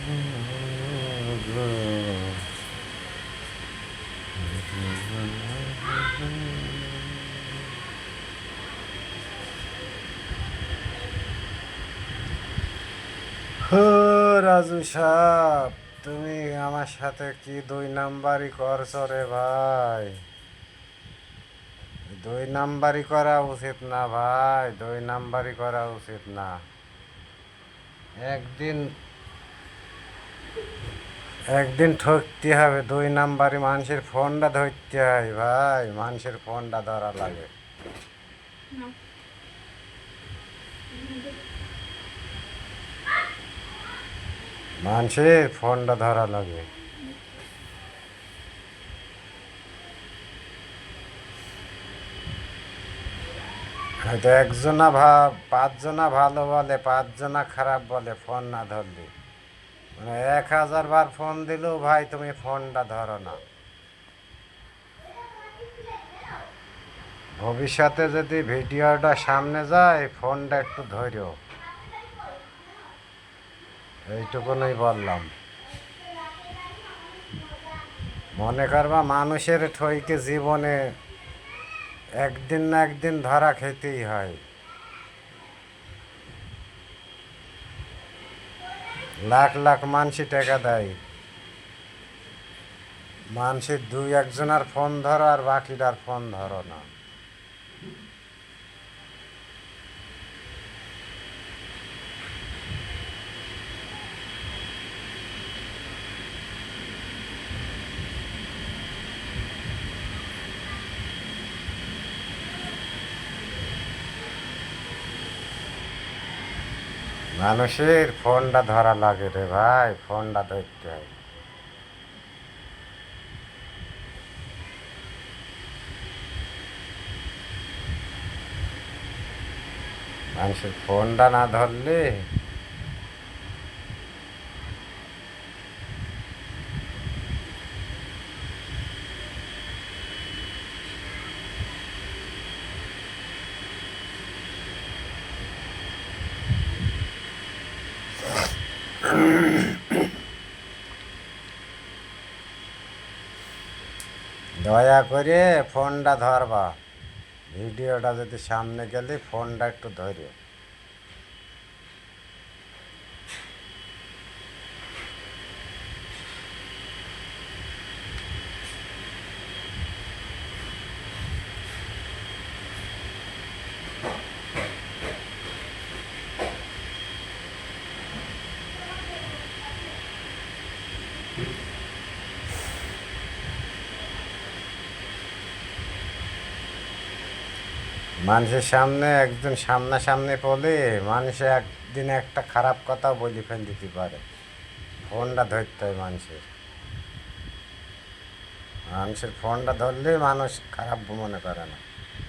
হো রাজু সাহ, তুমি আমার সাথে কি 2 নাম্বারই করছো রে ভাই? 2 নাম্বারই করা উচিত না ভাই, 2 নাম্বারই করা উচিত না। একদিন একদিন ঠকতে হবে। 2 নাম্বারই মানুষের ফোনটা ধরতে হয় ভাই, মানুষের ফোনটা ধরা লাগে। মানুষের ফোনটা ধরা লাগে। হয়তো একজনা 5জনা ভালো বলে, 5জনা খারাপ বলে ফোন না ধরলে। মানে 1000 বার ফোন দিলেও ভাই তুমি ফোনটা ধরো না। ভবিষ্যতে যদি ভিডিওটা সামনে যায় ফোনটা একটু ধরো, এইটুকুনই বললাম। মনে করবা মানুষের ঠইকে জীবনে একদিন না একদিন ধরা খেতেই হয়। লাখ লাখ মানুষই টাকা দেয়, মানুষের 2-1জনার ফোন ধরো আর বাকিটার ফোন ধরো না। মানুষের ফোনটা ধরা লাগে রে ভাই, ফোনটা ধরতে হয়। মানুষের ফোনটা না ধরলে দয়া করে ফোনটা ধরবা। ভিডিওটা যদি সামনে গেলে ফোনটা একটু ধরো। মানুষের সামনে একজন সামনাসামনি বলে মানুষে একদিন একটা খারাপ কথাও বলে ফেল দিতে পারে। ফোনটা ধরতে হয় মানুষের। মানুষের ফোনটা ধরলে মানুষ খারাপ মনে করে না।